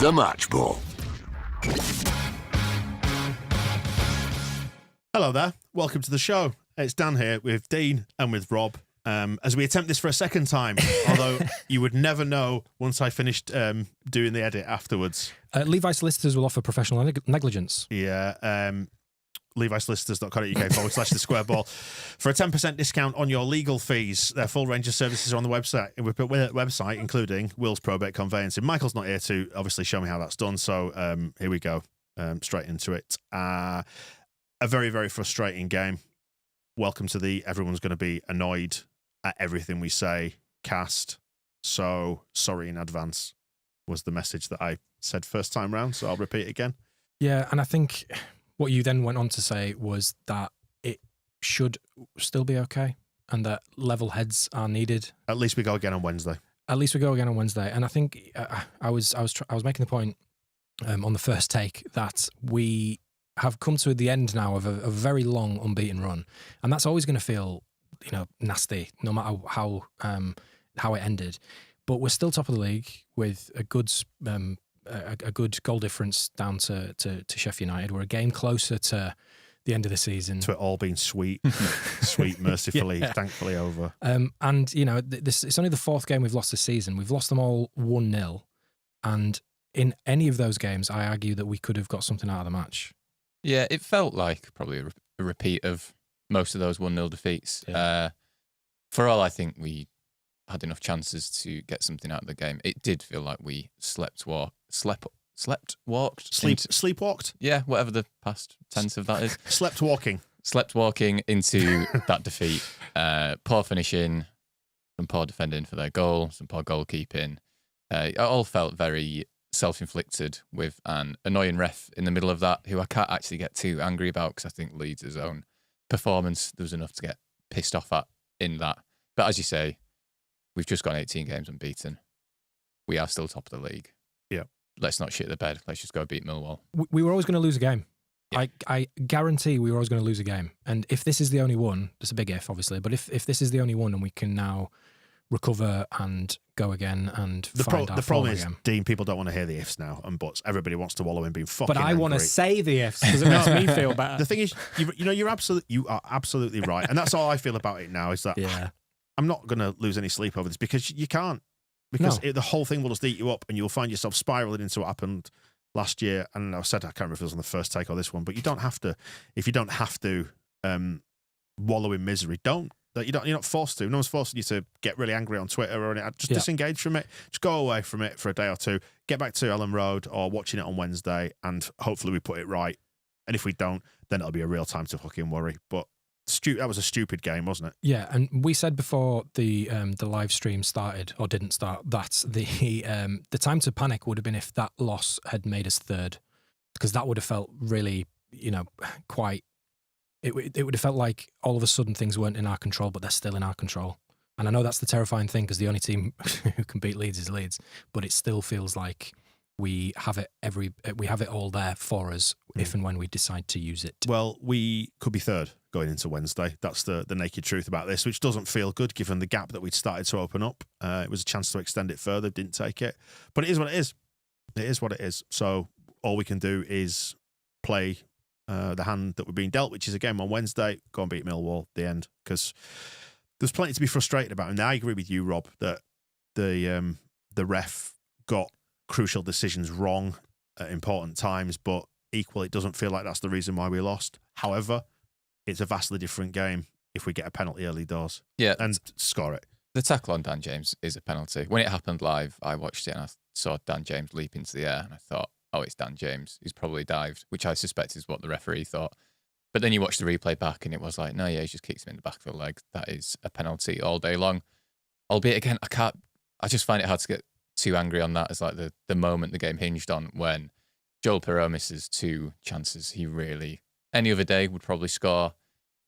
The Match Ball. Hello there. Welcome to the show. It's Dan here with Dean and with Rob. As we attempt this for a second time, although you would never know once I finished doing the edit afterwards. Levi Solicitors will offer professional negligence. Yeah. levisolicitors.co.uk/the square ball for a 10% discount on your legal fees. Their full range of services are on the website, including wills, probate, conveyancing. Michael's not here to obviously show me how that's done, so here we go. Straight into it. A very, very frustrating game. Welcome to the everyone's going to be annoyed at everything we say cast. So sorry in advance was the message that I said first time round, so I'll repeat again. Yeah, and I think what you then went on to say was that it should still be okay and that level heads are needed. At least we go again on Wednesday. And I think I was making the point on the first take that we have come to the end now of a very long unbeaten run, and that's always going to feel, nasty, no matter how it ended. But we're still top of the league with a good goal difference down to Sheffield United. We're a game closer to the end of the season. To it all being sweet, mercifully, thankfully over. It's only the fourth game we've lost this season. We've lost them all 1-0, and in any of those games, I argue that we could have got something out of the match. Yeah, it felt like probably a repeat of most of those 1-0 defeats. Yeah. For all I think we had enough chances to get something out of the game, it did feel like we sleepwalked. Yeah, whatever the past tense of that is. Slept walking into that defeat. Poor finishing, some poor defending for their goal, some poor goalkeeping. It all felt very self-inflicted, with an annoying ref in the middle of that, who I can't actually get too angry about because I think Leeds' own performance, there was enough to get pissed off at in that. But as you say, we've just gone 18 games unbeaten. We are still top of the league. Yeah. Let's not shit the bed. Let's just go beat Millwall. We were always going to lose a game. Yeah. I guarantee we were always going to lose a game. And if this is the only one, that's a big if, obviously, but if this is the only one and we can now recover and go again and the problem is, again. Dean, people don't want to hear the ifs now and buts. Everybody wants to wallow in being fucking But I want to angry. say the ifs because it makes me feel better. The thing is, you are absolutely right, and that's all I feel about it now. Is that I'm not going to lose any sleep over this because you can't, because the whole thing will just eat you up, and you'll find yourself spiraling into what happened last year. And I said, I can't remember if it was on the first take or this one, but you don't have to. If you don't have to wallow in misery, don't. That you're not forced to. No one's forcing you to get really angry on Twitter or anything. Just disengage from it. Just go away from it for a day or two. Get back to Ellen Road or watching it on Wednesday, and hopefully we put it right. And if we don't, then it'll be a real time to fucking worry. But that was a stupid game, wasn't it? Yeah, and we said before the live stream started or didn't start that the time to panic would have been if that loss had made us third, because that would have felt really quite. It would have felt like all of a sudden things weren't in our control, but they're still in our control. And I know that's the terrifying thing because the only team who can beat Leeds is Leeds, but it still feels like we have it all there for us if and when we decide to use it. Well, we could be third going into Wednesday. That's the naked truth about this, which doesn't feel good given the gap that we'd started to open up. It was a chance to extend it further, didn't take it. But it is what it is. It is what it is. So all we can do is play the hand that we're being dealt, which is a game on Wednesday. Go and beat Millwall at the end, because there's plenty to be frustrated about. And I agree with you, Rob, that the ref got crucial decisions wrong at important times, but equally it doesn't feel like that's the reason why we lost. However, it's a vastly different game if we get a penalty early doors and score it. The tackle on Dan James is a penalty. When it happened live, I watched it and I saw Dan James leap into the air and I thought, oh, it's Dan James. He's probably dived, which I suspect is what the referee thought. But then you watch the replay back and it was like, no, he just kicks him in the back of the leg. That is a penalty all day long. Albeit, again, I just find it hard to get too angry on that as like the moment the game hinged on, when Joel Perreault misses two chances he really, any other day, would probably score.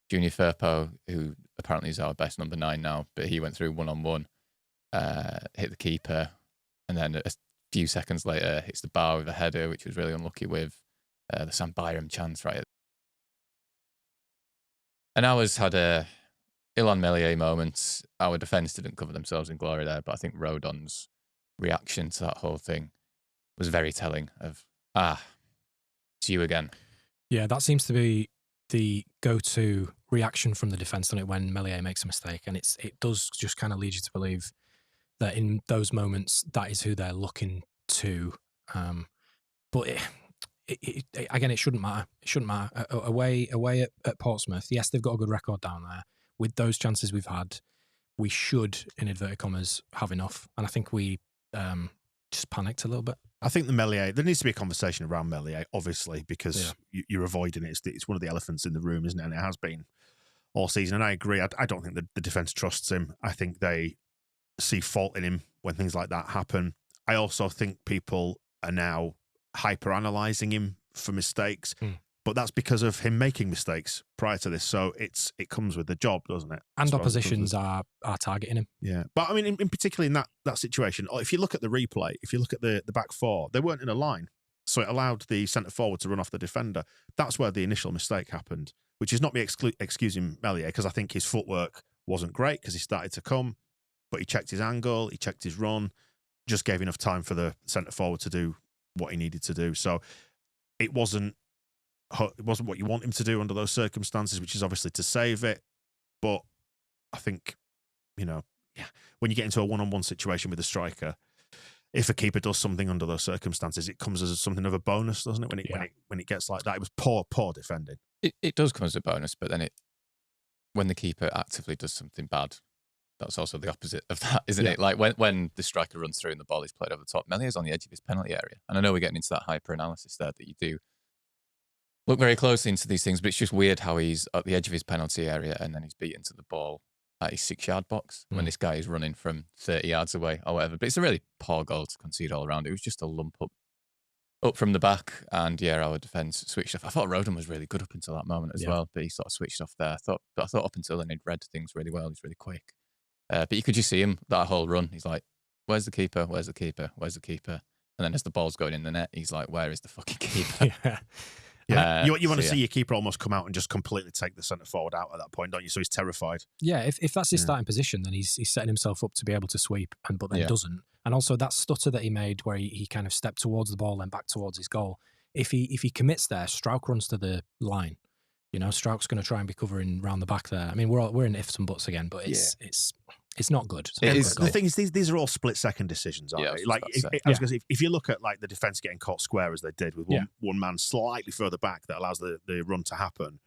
Junior Firpo, who apparently is our best number 9 now, but he went through one-on-one, hit the keeper, and then a few seconds later hits the bar with a header, which was really unlucky with the Sam Byram chance right. And ours had a Ilan Melier moment. Our defence didn't cover themselves in glory there, but I think Rodon's reaction to that whole thing was very telling of, it's you again. Yeah, that seems to be the go-to reaction from the defence on it when Meslier makes a mistake, and it does just kind of lead you to believe that in those moments that is who they're looking to. But again, it shouldn't matter. It shouldn't matter. Away at Portsmouth, yes, they've got a good record down there. With those chances we've had, we should, in inverted commas, have enough. And I think we just panicked a little bit. I think there needs to be a conversation around Meslier, obviously, because you're avoiding it. It's one of the elephants in the room, isn't it? And it has been all season. And I agree. I don't think the defence trusts him. I think they see fault in him when things like that happen. I also think people are now hyper-analysing him for mistakes, but that's because of him making mistakes prior to this. So it comes with the job, doesn't it? And oppositions are targeting him. Yeah. But I mean, in particularly in that situation, if you look at the replay, if you look at the back four, they weren't in a line. So it allowed the centre forward to run off the defender. That's where the initial mistake happened, which is not me excusing Meslier, because I think his footwork wasn't great because he started to come, but he checked his angle, he checked his run, just gave enough time for the centre forward to do what he needed to do. So it wasn't what you want him to do under those circumstances, which is obviously to save it. But I think, when you get into a one-on-one situation with a striker, if a keeper does something under those circumstances, it comes as something of a bonus, doesn't it? When it gets like that, it was poor defending. It does come as a bonus, but then when the keeper actively does something bad, that's also the opposite of that, isn't it? Like when the striker runs through and the ball is played over the top, Melia's on the edge of his penalty area. And I know we're getting into that hyper-analysis there, that you do look very closely into these things, but it's just weird how he's at the edge of his penalty area and then he's beaten to the ball at his 6-yard box when this guy is running from 30 yards away or whatever. But it's a really poor goal to concede all around. It was just a lump up from the back, and our defence switched off. I thought Rodon was really good up until that moment as well, but he sort of switched off there. I thought up until then he'd read things really well. He's really quick. But you could just see him, that whole run. He's like, where's the keeper? Where's the keeper? Where's the keeper? And then as the ball's going in the net, he's like, where is the fucking keeper? You want to see your keeper almost come out and just completely take the centre forward out at that point, don't you? So he's terrified. Yeah, if that's his starting position, then he's setting himself up to be able to sweep, but then doesn't. And also that stutter that he made where he kind of stepped towards the ball and back towards his goal. If he commits there, Strauch runs to the line. Strauch's going to try and be covering round the back there. I mean, we're in ifs and buts again, but it's not good. The thing is, these are all split-second decisions, aren't they? Like, if you look at like the defence getting caught square as they did with one man slightly further back that allows the run to happen,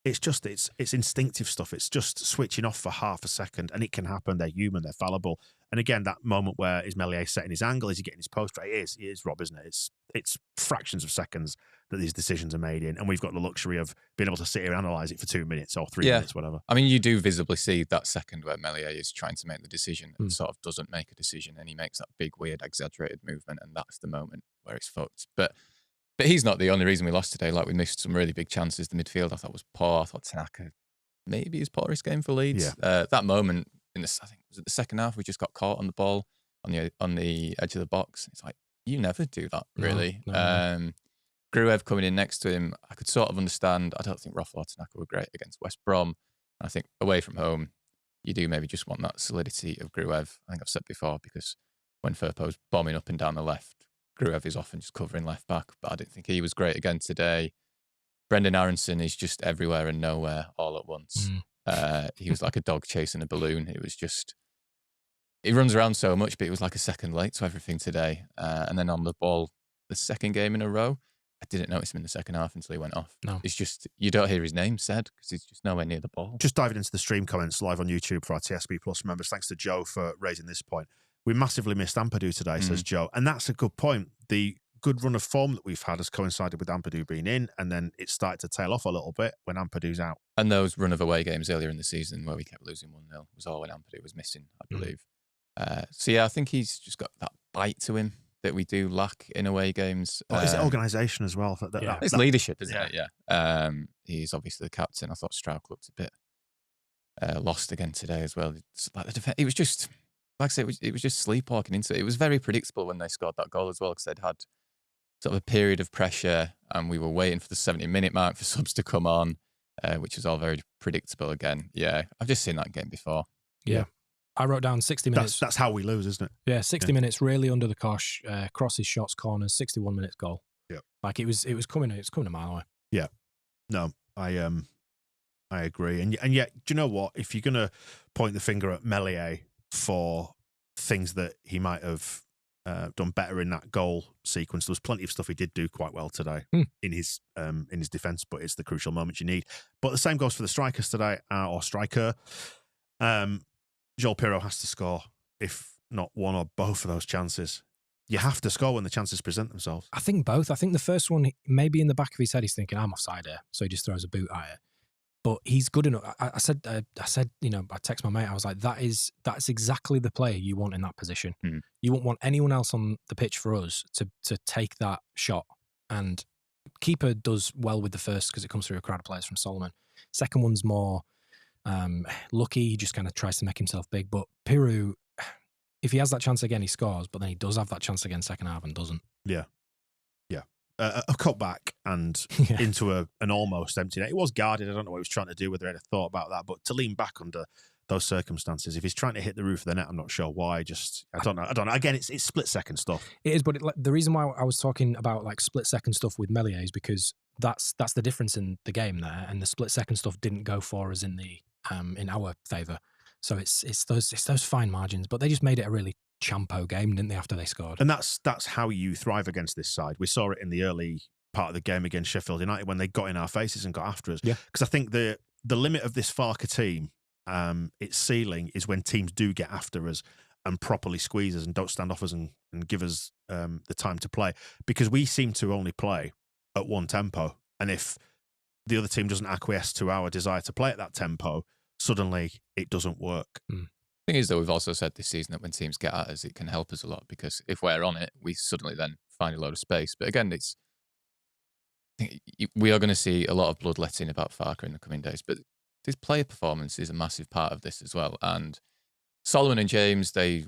it's instinctive stuff. It's just switching off for half a second, and it can happen. They're human. They're fallible. And again, that moment where is Meslier setting his angle? Is he getting his post right? It is, Rob, isn't it? It's fractions of seconds that these decisions are made in, and we've got the luxury of being able to sit here and analyse it for 2 minutes or 3 minutes, whatever. I mean, you do visibly see that second where Meslier is trying to make the decision and sort of doesn't make a decision, and he makes that big, weird, exaggerated movement, and that's the moment where it's fucked. But he's not the only reason we lost today. Like, we missed some really big chances. The midfield I thought was poor. I thought Tanaka maybe his poorest game for Leeds. That moment I think was it the second half, we just got caught on the ball on the edge of the box. It's like, you never do that, really. No. Gruev coming in next to him, I could sort of understand. I don't think Roth or Tanaka were great against West Brom. I think away from home, you do maybe just want that solidity of Gruev. I think I've said before, because when Firpo's bombing up and down the left, Gruev is often just covering left back, but I didn't think he was great again today. Brendan Aronson is just everywhere and nowhere all at once. He was like a dog chasing a balloon. It was just, he runs around so much, but it was like a second late to everything today. And then on the ball, the second game in a row, I didn't notice him in the second half until he went off. No. It's just, you don't hear his name said because he's just nowhere near the ball. Just diving into the stream comments live on YouTube for our TSB Plus members. Thanks to Joe for raising this point. We massively missed Ampadu today, says Joe. And that's a good point. The good run of form that we've had has coincided with Ampadu being in, and then it started to tail off a little bit when Ampadu's out. And those run of away games earlier in the season where we kept losing 1-0 was all when Ampadu was missing, I believe. So yeah, I think he's just got that bite to him that we do lack in away games. It's organisation as well. It's leadership, isn't it? Yeah. He's obviously the captain. I thought Strauch looked a bit lost again today as well. It's like the defense, it was just, like I said, it was just sleepwalking into it. It was very predictable when they scored that goal as well, because they'd had sort of a period of pressure and we were waiting for the 70-minute mark for subs to come on, which was all very predictable again. Yeah, I've just seen that game before. Yeah. I wrote down 60 minutes. That's how we lose, isn't it? Yeah, 60 minutes really under the cosh, crosses, shots, corners, 61 minutes goal. Yeah. Like it was coming a mile away. Yeah. No, I agree. And yet, do you know what? If you're gonna point the finger at Meslier for things that he might have done better in that goal sequence, there was plenty of stuff he did do quite well today in his defence, but it's the crucial moments you need. But the same goes for the strikers today, or striker. Joel Pirro has to score, if not one or both of those chances. You have to score when the chances present themselves. I think both. I think the first one, maybe in the back of his head, he's thinking, I'm offside here. So he just throws a boot at it. But he's good enough. I said, I text my mate, I was like, that's exactly the player you want in that position. You won't want anyone else on the pitch for us to take that shot. And keeper does well with the first because it comes through a crowd of players from Solomon. Second one's more lucky. He just kind of tries to make himself big. But Pirou, if he has that chance again, he scores. But then he does have that chance again second half and doesn't. Yeah. A cut back and into an almost empty net. It was guarded. I don't know what he was trying to do, whether he had a thought about that. But to lean back under those circumstances, if he's trying to hit the roof of the net, I'm not sure why. I don't know. Again, it's split second stuff. It is, but the reason why I was talking about like split second stuff with Meslier is because that's the difference in the game there, and the split second stuff didn't go for us in our favour. So it's those fine margins, but they just made it a really champo game, didn't they, after they scored? And that's how you thrive against this side. We saw it in the early part of the game against Sheffield United when they got in our faces and got after us. Yeah. Because I think the limit of this Farke team, its ceiling, is when teams do get after us and properly squeeze us and don't stand off us and give us the time to play. Because we seem to only play at one tempo. And if the other team doesn't acquiesce to our desire to play at that tempo, suddenly it doesn't work. Thing is, though, we've also said this season that when teams get at us, it can help us a lot because if we're on it, we suddenly then find a load of space. But again, we are going to see a lot of bloodletting about Farke in the coming days. But his player performance is a massive part of this as well. And Solomon and James, they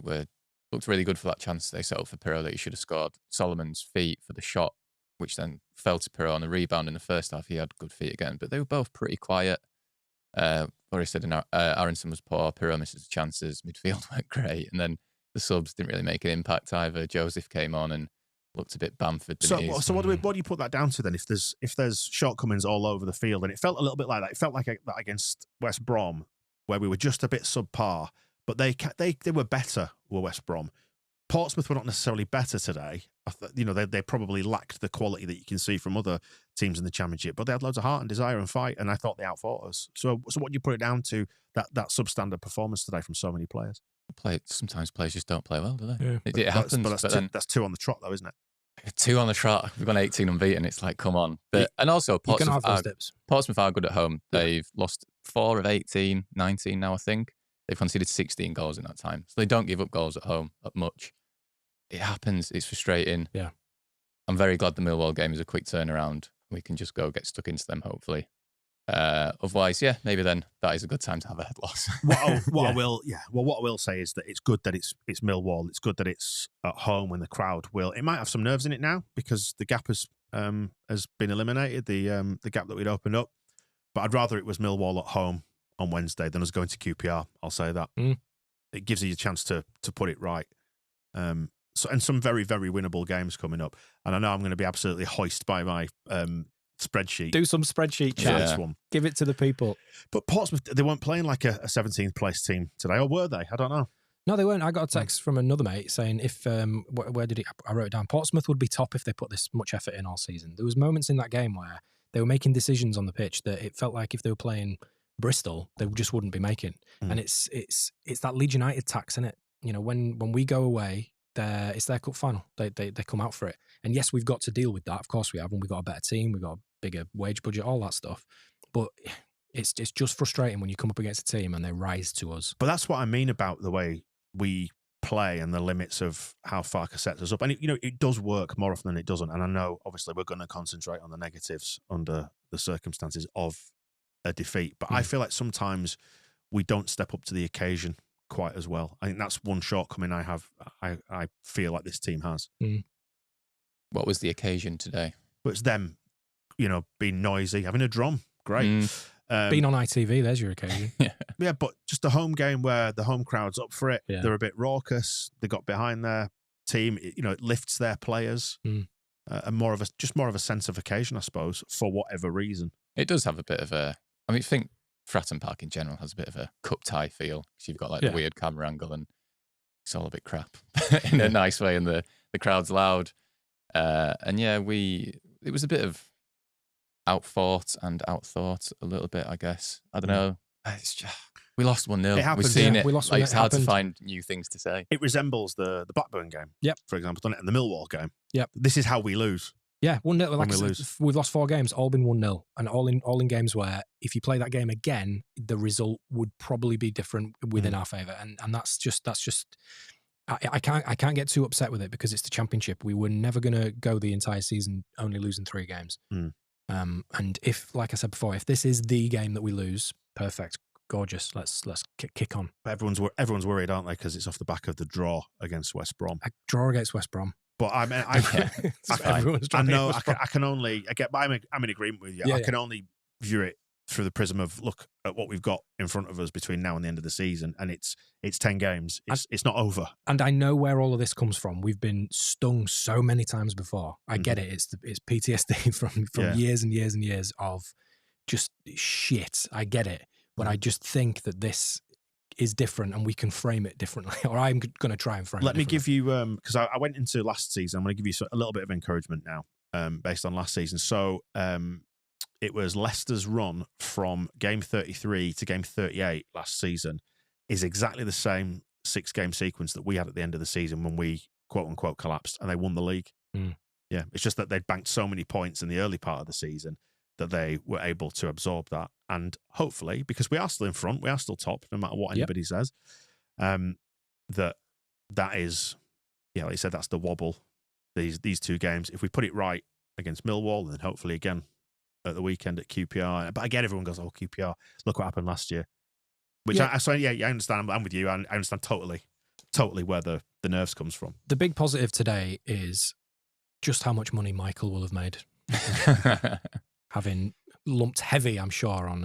looked really good for that chance they set up for Pirro that he should have scored. Solomon's feet for the shot, which then fell to Pirro on the rebound in the first half. He had good feet again, but they were both pretty quiet. Laurie said Aronson was poor, Pirro misses chances, midfield weren't great, and then the subs didn't really make an impact either. Joseph came on and looked a bit Bamford. So what do you put that down to then? If there's shortcomings all over the field, and it felt a little bit like that. It felt like that against West Brom, where we were just a bit subpar, but they were better. Were West Brom. Portsmouth were not necessarily better today. They probably lacked the quality that you can see from other teams in the Championship, but they had loads of heart and desire and fight, and I thought they outfought us. So what do you put it down to, that substandard performance today from so many players? Sometimes players just don't play well, do they? Yeah. It happens. But that's two on the trot, though, isn't it? 2 on the trot. We've gone 18 unbeaten. It's like, come on. And also, Portsmouth are good at home. They've lost 4 of 18, 19 now, I think. They've conceded 16 goals in that time. So they don't give up goals at home much. It happens. It's frustrating. Yeah. I'm very glad the Millwall game is a quick turnaround. We can just go get stuck into them, hopefully. Otherwise, maybe then that is a good time to have a head loss. What I will say is that it's good that it's Millwall. It's good that it's at home when the crowd will. It might have some nerves in it now because the gap has been eliminated. The gap that we'd opened up, but I'd rather it was Millwall at home on Wednesday than us going to QPR. I'll say that. It gives you a chance to put it right. And some very, very winnable games coming up. And I know I'm going to be absolutely hoist by my spreadsheet. Do some spreadsheet chat. This one. Give it to the people. But Portsmouth, they weren't playing like a 17th place team today, or were they? I don't know. No, they weren't. I got a text from another mate saying if where did I wrote it down. Portsmouth would be top if they put this much effort in all season. There was moments in that game where they were making decisions on the pitch that it felt like if they were playing Bristol, they just wouldn't be making. And it's that Leeds United tax, isn't it? When we go away, it's their cup final. They come out for it. And yes, we've got to deal with that. Of course we have. And we've got a better team. We've got a bigger wage budget, all that stuff. But it's just frustrating when you come up against a team and they rise to us. But that's what I mean about the way we play and the limits of how Farke sets us up. And it does work more often than it doesn't. And I know, obviously, we're going to concentrate on the negatives under the circumstances of a defeat. But I feel like sometimes we don't step up to the occasion quite as well. I think that's one shortcoming I have. I feel like this team has. What was the occasion today? But it's them, being noisy, having a drum. Great. Being on ITV, there's your occasion. Yeah, but just a home game where the home crowd's up for it. Yeah. They're a bit raucous. They got behind their team. It lifts their players. And more of a sense of occasion, I suppose, for whatever reason. It does have a bit of a. I think Fratton Park in general has a bit of a cup tie feel because you've got like the weird camera angle and it's all a bit crap in a nice way, and the crowd's loud. And yeah, it was a bit of outfought and outthought a little bit, I guess. I don't know. It's just, we lost 1-0. It happens, We've seen it. We lost It's it hard to happened. find new things to say. It resembles the Blackburn game, for example, doesn't it? And the Millwall game. Yep. This is how we lose. Yeah, 1-0. When Like we I said, lose. we've lost 4 games, all been 1-0, and all in games where if you play that game again, the result would probably be different within our favour, and that's just. I can't get too upset with it because it's the Championship. We were never going to go the entire season only losing 3 games. And if, like I said before, if this is the game that we lose, perfect, gorgeous. Let's kick on. But everyone's worried, aren't they? Because it's off the back of the draw against West Brom. A draw against West Brom. But I'm in agreement with you. I can only view it through the prism of look at what we've got in front of us between now and the end of the season, and it's 10 games. It's not over. And I know where all of this comes from. We've been stung so many times before. I get it. It's PTSD from years and years and years of just shit. I get it, but I just think that this is different and we can frame it differently, or I'm going to try and frame it Let me differently. give you, because I went into last season, I'm going to give you a little bit of encouragement now based on last season. So it was Leicester's run from game 33 to game 38 last season is exactly the same 6-game sequence that we had at the end of the season when we, quote unquote, collapsed and they won the league. Yeah, it's just that they'd banked so many points in the early part of the season that they were able to absorb that. And hopefully, because we are still in front, we are still top, no matter what anybody says, that is, like you said, that's the wobble, these 2 games. If we put it right against Millwall, and then hopefully again at the weekend at QPR. But again, everyone goes, oh, QPR, look what happened last year. Which I understand. I'm with you. I understand totally where the nerves comes from. The big positive today is just how much money Michael will have made. Having lumped heavy, I'm sure, on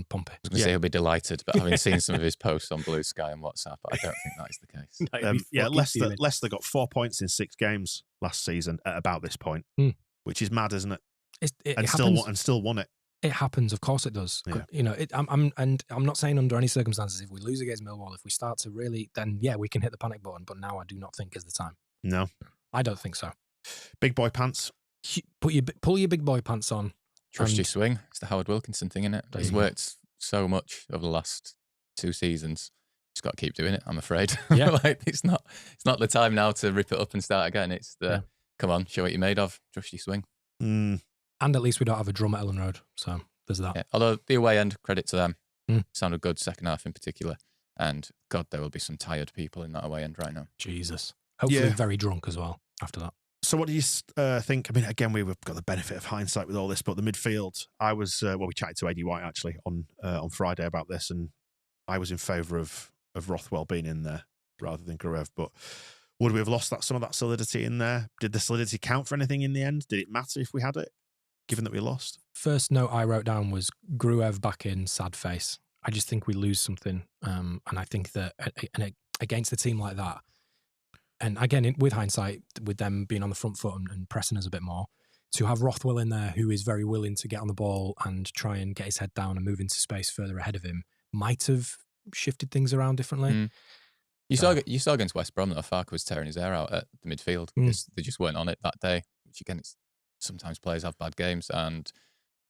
Pompey. I was going to say he'll be delighted, but having seen some of his posts on Blue Sky and WhatsApp, I don't think that is the case. Leicester got 4 points in 6 games last season at about this point, which is mad, isn't it? It Still won it. It happens, of course it does. Yeah. I'm not saying under any circumstances if we lose against Millwall, if we start to really, then we can hit the panic button. But now I do not think is the time. No, I don't think so. Big boy pants. Pull your big boy pants on. Trust your swing. It's the Howard Wilkinson thing, isn't it? He's worked so much over the last 2 seasons. Just got to keep doing it, I'm afraid. Yeah. It's not the time now to rip it up and start again. It's come on, show what you're made of. Trust your swing. And at least we don't have a drum at Ellen Road. So there's that. Yeah. Although the away end, credit to them. Sounded good, second half in particular. And God, there will be some tired people in that away end right now. Jesus. Hopefully very drunk as well after that. So what do you think? I mean, again, we've got the benefit of hindsight with all this, but the midfield, I was, we chatted to AD White actually on Friday about this, and I was in favour of Rothwell being in there rather than Gruev, but would we have lost some of that solidity in there? Did the solidity count for anything in the end? Did it matter if we had it, given that we lost? First note I wrote down was Gruev back in, sad face. I just think we lose something, and I think that against a team like that, and again, with hindsight, with them being on the front foot and pressing us a bit more, to have Rothwell in there who is very willing to get on the ball and try and get his head down and move into space further ahead of him might have shifted things around differently. You saw against West Brom that Farke was tearing his hair out at the midfield because they just weren't on it that day, which again, sometimes players have bad games, and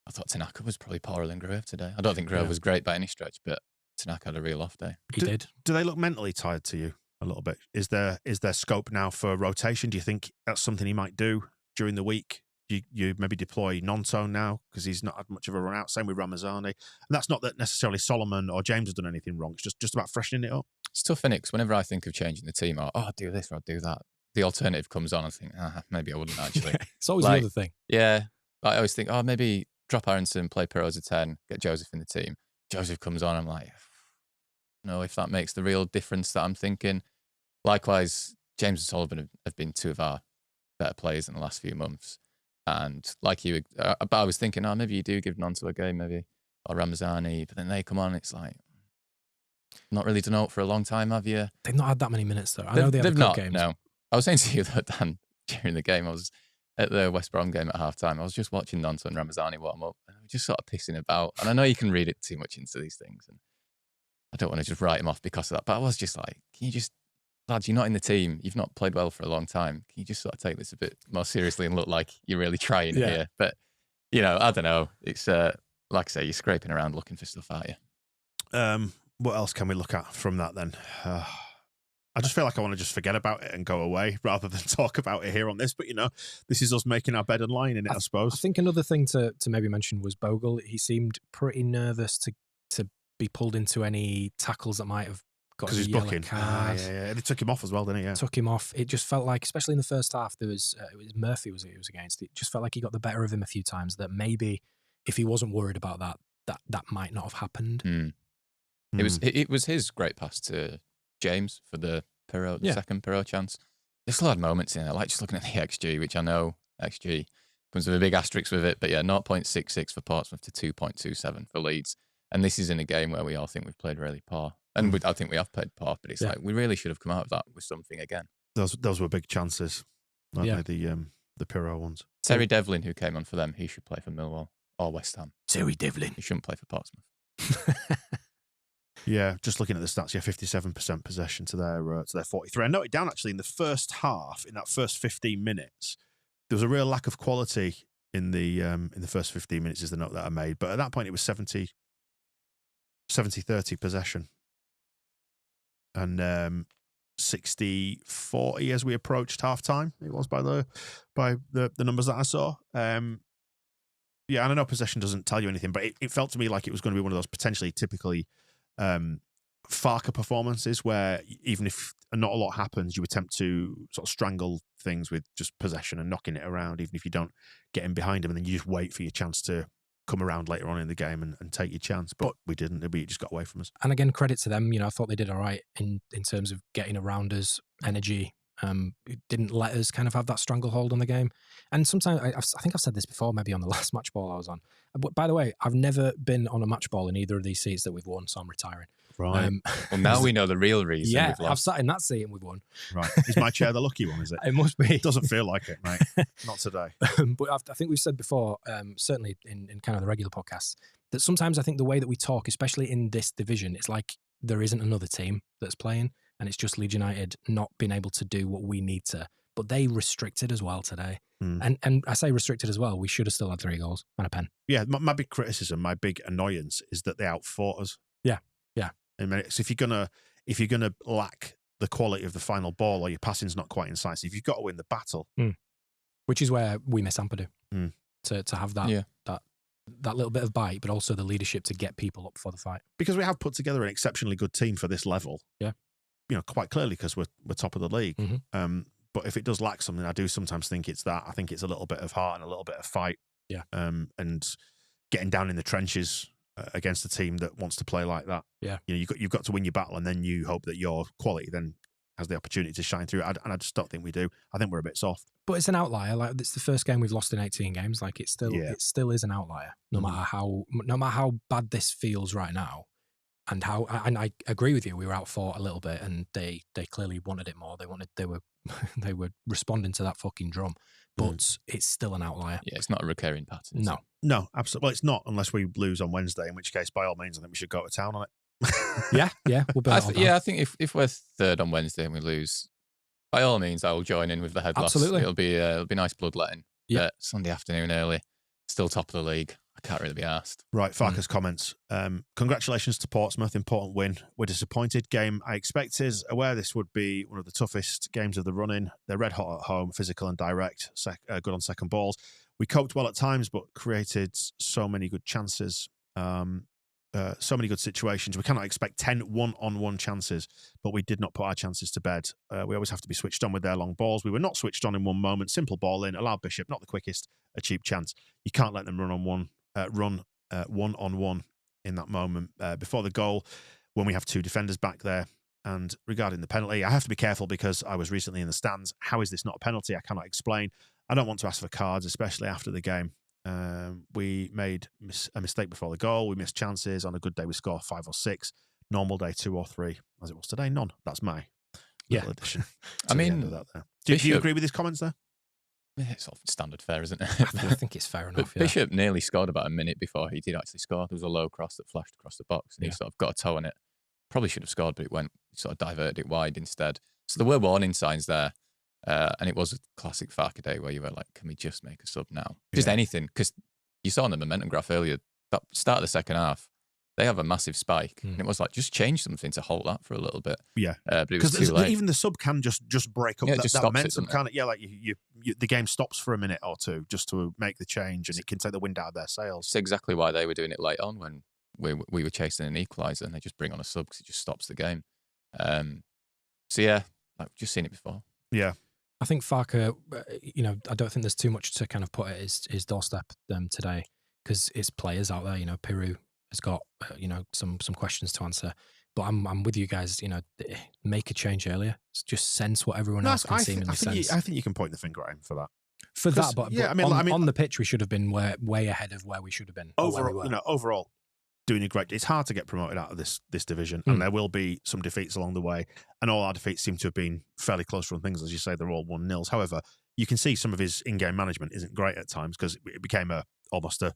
I thought Tanaka was probably poorer than Gruev today. I don't think Gruev was great by any stretch, but Tanaka had a real off day. He did. Do they look mentally tired to you? A little bit. Is there scope now for rotation? Do you think that's something he might do during the week? You maybe deploy Nonto now because he's not had much of a run out. Same with Ramazani, and that's not that necessarily Solomon or James has done anything wrong. It's just about freshening it up. It's tough, innit? 'Cause whenever I think of changing the team, I'll do this or I'll do that, the alternative comes on. I think maybe I wouldn't actually. It's always the other thing. Yeah, I always think maybe drop Aronson, play Perot as a 10, get Joseph in the team. Joseph comes on, I'm like, no, if that makes the real difference that I'm thinking. Likewise, James and Sullivan have been 2 of our better players in the last few months. And like you, but I was thinking, maybe you do give Nonto a game, maybe or Ramazani, but then they come on, it's like, not really done out for a long time, have you? They've not had that many minutes, though. I know they've not, games. No. I was saying to you that, Dan, during the game, I was at the West Brom game at half-time, I was just watching Nonto and Ramazani warm up, and I was just sort of pissing about. And I know you can read it too much into these things, and I don't want to just write him off because of that, but I was just like, can you just, lads, you're not in the team, you've not played well for a long time, can you just sort of take this a bit more seriously and look like you're really trying here? But, I don't know. It's, like I say, you're scraping around looking for stuff, aren't you? What else can we look at from that then? I just feel like I want to just forget about it and go away rather than talk about it here on this. But, this is us making our bed and lying in it, I suppose. I think another thing to maybe mention was Bogle. He seemed pretty nervous to be pulled into any tackles that might have got a yellow booking. card. Yeah. They took him off as well, didn't he? Yeah. Took him off. It just felt like, especially in the first half, there was it was Murphy was against. It just felt like he got the better of him a few times. That maybe if he wasn't worried about that might not have happened. It was his great pass to James for the second Perot chance. There's still had moments in it. I like just looking at the XG, which I know XG comes with a big asterisk with it, but 0.66 for Portsmouth to 2.27 for Leeds. And this is in a game where we all think we've played really poor. And I think we have played poor, but it's like we really should have come out of that with something again. Those were big chances, weren't they? The Pirot ones. Terry Devlin, who came on for them, he should play for Millwall or West Ham. Terry Devlin. He shouldn't play for Portsmouth. Yeah, just looking at the stats, 57% possession to their 43. I noted down actually in the first half, in that first 15 minutes, there was a real lack of quality in the first 15 minutes. Is the note that I made, but at that point it was 70-30 possession, and 60-40 as we approached half time. It was by the numbers that I saw. And I know possession doesn't tell you anything, but it felt to me like it was going to be one of those potentially typically Farker performances where even if not a lot happens, you attempt to sort of strangle things with just possession and knocking it around, even if you don't get in behind them, and then you just wait for your chance to come around later on in the game and take your chance. But we didn't. It just got away from us. And again, credit to them. I thought they did all right in terms of getting around us, energy. It didn't let us kind of have that stranglehold on the game. And sometimes, I think I've said this before, maybe on the last match ball I was on. But by the way, I've never been on a match ball in either of these seats that we've won, so I'm retiring. Right. Well, now we know the real reason we've lost. I've sat in that seat and we've won. Right. Is my chair the lucky one, is it? It must be. It doesn't feel like it, mate. Not today. But I think we've said before, certainly in kind of the regular podcasts, that sometimes I think the way that we talk, especially in this division, it's like there isn't another team that's playing. And it's just Leeds United not being able to do what we need to. But they restricted as well today. And I say restricted as well. We should have still had 3 goals and a pen. Yeah, my big criticism, my big annoyance is that they outfought us. Yeah. I mean, so if you're gonna lack the quality of the final ball or your passing's not quite incisive, you've got to win the battle. Which is where we miss Ampadu to have that that little bit of bite, but also the leadership to get people up for the fight. Because we have put together an exceptionally good team for this level. Yeah. Quite clearly because we're top of the league. But if it does lack something, I do sometimes think it's that. I think it's a little bit of heart and a little bit of fight. Yeah. And getting down in the trenches against a team that wants to play like that. Yeah. You've got to win your battle, and then you hope that your quality then has the opportunity to shine through. And I just don't think we do. I think we're a bit soft. But it's an outlier. Like, it's the first game we've lost in 18 games. Like, it still is an outlier, no matter how bad this feels right now. And I agree with you. We were outfought a little bit, and they clearly wanted it more. They were responding to that fucking drum, but it's still an outlier. Yeah, it's not a recurring pattern. No, absolutely. Well, it's not unless we lose on Wednesday. In which case, by all means, I think we should go to town on it. Yeah, we'll I think if we're third on Wednesday and we lose, by all means, I will join in with the head loss. Absolutely. It'll be nice bloodletting. Yeah, Sunday afternoon early, still top of the league. I can't really be asked. Right, Farker's comments. Congratulations to Portsmouth, important win. We're disappointed. Game I expected. Aware this would be one of the toughest games of the run-in. They're red hot at home, physical and direct, good on second balls. We coped well at times, but created so many good chances, so many good situations. We cannot expect 10 one-on-one chances, but we did not put our chances to bed. We always have to be switched on with their long balls. We were not switched on in one moment. Simple ball in, allowed Bishop, not the quickest, a cheap chance. You can't let them run one-on-one in that moment before the goal when we have 2 defenders back there. And regarding the penalty, I have to be careful because I was recently in the stands. How is this not a penalty? I cannot explain. I don't want to ask for cards, especially after the game. We made a mistake before the goal. We missed chances. On a good day, we score 5 or 6. Normal day, 2 or 3. As it was today, none. That's my little addition. I mean, the end of that there. Do you agree with his comments there? It's all standard fare, isn't it? I think it's fair enough. But Bishop nearly scored about a minute before he did actually score. There was a low cross that flashed across the box, and he sort of got a toe on it. Probably should have scored, but it sort of diverted it wide instead. So there were warning signs there, and it was a classic Farke day where you were like, "Can we just make a sub now? Just anything?" Because you saw on the momentum graph earlier, that start of the second half, they have a massive spike, and it was like, just change something to halt that for a little bit. Yeah, but it was too late. Even the sub can just break up that momentum. Like the game stops for a minute or two just to make the change, and it can take the wind out of their sails. It's exactly why they were doing it late on when we were chasing an equaliser, and they just bring on a sub because it just stops the game. So yeah, I've just seen it before. Yeah. I think Farke, I don't think there's too much to kind of put at his doorstep today, because it's players out there. Peru has got some questions to answer, but I'm with you guys. Make a change earlier. Just sense what everyone else can seemingly sense. I think you can point the finger at him for that. But on the pitch, we should have been way ahead of where we should have been. Overall, doing a great. It's hard to get promoted out of this division, and there will be some defeats along the way. And all our defeats seem to have been fairly close run things, as you say. They're all 1-0s. However, you can see some of his in-game management isn't great at times, because it became almost a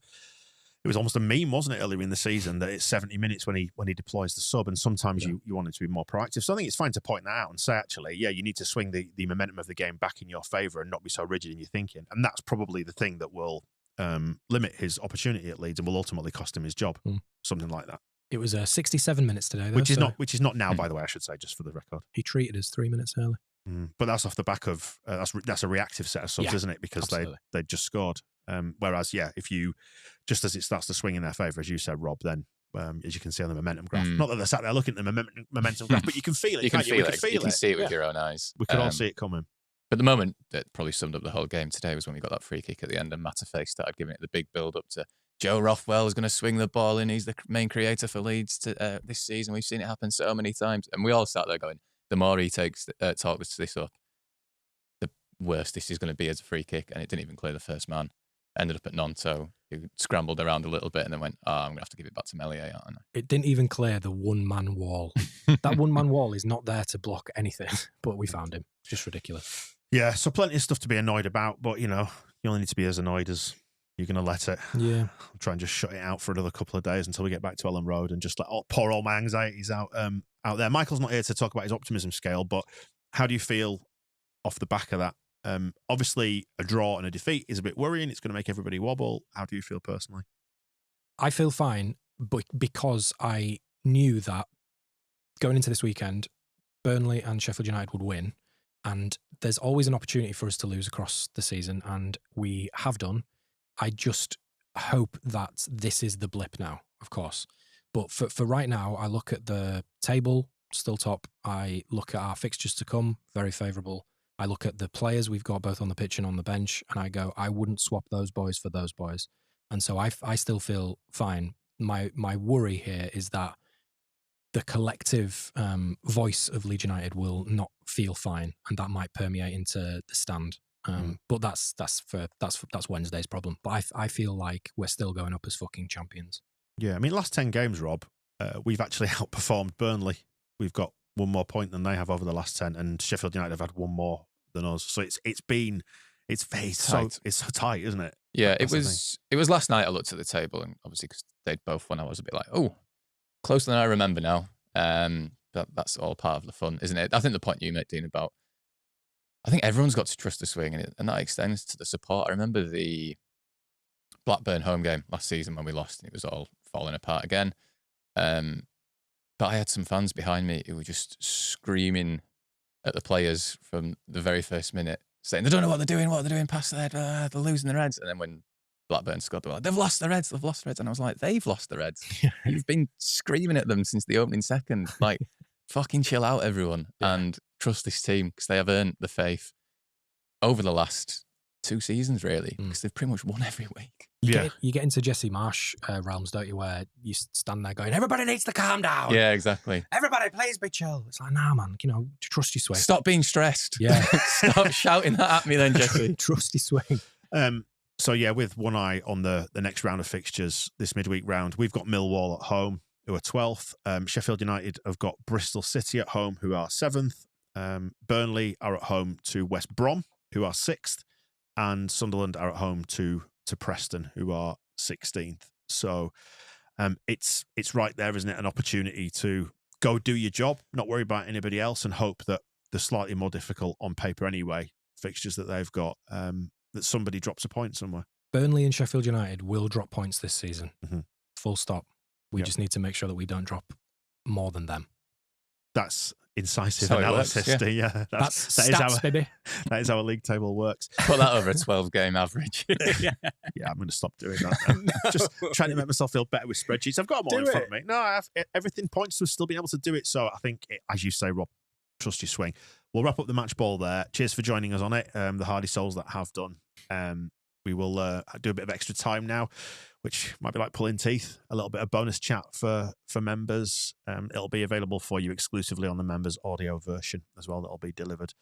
meme, wasn't it, earlier in the season, that it's 70 minutes when he deploys the sub, and sometimes you want him to be more proactive. So I think it's fine to point that out and say, actually, you need to swing the momentum of the game back in your favour and not be so rigid in your thinking. And that's probably the thing that will limit his opportunity at Leeds and will ultimately cost him his job. Something like that. It was 67 minutes today, though, which is not now, by the way, I should say, just for the record. He treated us 3 minutes early. But that's off the back of that's a reactive set of subs, isn't it? Because they just scored. Whereas, if you just as it starts to swing in their favour, as you said, Rob, then as you can see on the momentum graph, not that they're sat there looking at the momentum graph, but you can feel it. You can see it with your own eyes. We could all see it coming. But the moment that probably summed up the whole game today was when we got that free kick at the end, and Matafei started giving it the big build up to Joe Rothwell is going to swing the ball in. He's the main creator for Leeds this season. We've seen it happen so many times, and we all sat there going, the more he talks this up, the worse this is going to be as a free kick. And it didn't even clear the first man. Ended up at Nonto, who scrambled around a little bit and then went, I'm going to have to give it back to Meslier, aren't I? It didn't even clear the one-man wall. That one-man wall is not there to block anything, but we found him. Just ridiculous. Yeah, so plenty of stuff to be annoyed about, but, you only need to be as annoyed as you're going to let it. Yeah. I'll try and just shut it out for another couple of days until we get back to Ellen Road and just pour all my anxieties out there. Michael's not here to talk about his optimism scale, but how do you feel off the back of that? Obviously, a draw and a defeat is a bit worrying. It's going to make everybody wobble. How do you feel personally? I feel fine, but because I knew that going into this weekend, Burnley and Sheffield United would win, and there's always an opportunity for us to lose across the season, and we have done. I just hope that this is the blip now, of course. But for right now, I look at the table, still top. I look at our fixtures to come, very favourable. I look at the players we've got both on the pitch and on the bench, and I go, I wouldn't swap those boys for those boys. And so I still feel fine. My worry here is that the collective voice of Leeds United will not feel fine, and that might permeate into the stand. But that's Wednesday's problem. But I feel like we're still going up as fucking champions. Yeah, I mean, last 10 games, Rob, we've actually outperformed Burnley. We've got one more point than they have over the last 10, and Sheffield United have had one more than us. So it's so tight, isn't it? Yeah, it was last night I looked at the table, and obviously because they'd both won, I was a bit like, oh, closer than I remember now. That's all part of the fun, isn't it? I think the point you made, Dean, about I think everyone's got to trust the swing, and that extends to the support. I remember the Blackburn home game last season when we lost, and it was all falling apart again. But I had some fans behind me who were just screaming at the players from the very first minute, saying they don't know what they're doing past their head, they're losing the Reds. And then when Blackburn scored, they were like, they've lost the Reds. And I was like, they've lost the Reds. You've been screaming at them since the opening second. Like, fucking chill out, everyone, and trust this team, because they have earned the faith over the last 2 seasons, really, because they've pretty much won every week. You get into Jesse Marsh realms, don't you, where you stand there going, everybody needs to calm down. Yeah, exactly. Everybody, please be chill. It's like, nah, man, trust your swing. Stop being stressed. Yeah. Stop shouting that at me then, Jesse. Trust your swing. So yeah, with one eye on the next round of fixtures, this midweek round, we've got Millwall at home, who are 12th. Sheffield United have got Bristol City at home, who are 7th. Burnley are at home to West Brom, who are 6th. And Sunderland are at home to Preston, who are 16th. So it's right there, isn't it? An opportunity to go do your job, not worry about anybody else, and hope that the slightly more difficult on paper anyway fixtures that they've got, that somebody drops a point somewhere. Burnley and Sheffield United will drop points this season. Mm-hmm. Full stop. We just need to make sure that we don't drop more than them. That's incisive That's analysis. Works, yeah. That's that stats, is how, baby. That is how a league table works. Put that over a 12-game average. Yeah, I'm going to stop doing that now. Just trying to make myself feel better with spreadsheets. I've got them all in front of me. No, everything points to us still being able to do it. So I think, as you say, Rob, trust your swing. We'll wrap up the match ball there. Cheers for joining us on it. The hardy souls that have done. We will do a bit of extra time now, which might be like pulling teeth. A little bit of bonus chat for members. It'll be available for you exclusively on the members audio version as well. That'll be delivered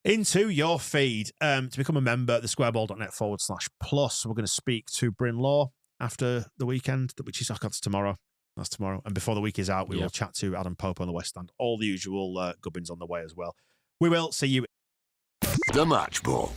into your feed. To become a member, thesquareball.net/plus. We're going to speak to Bryn Law after the weekend, which is tomorrow. That's tomorrow. And before the week is out, we will chat to Adam Pope on the West Stand. All the usual gubbins on the way as well. We will see you. The Match Ball.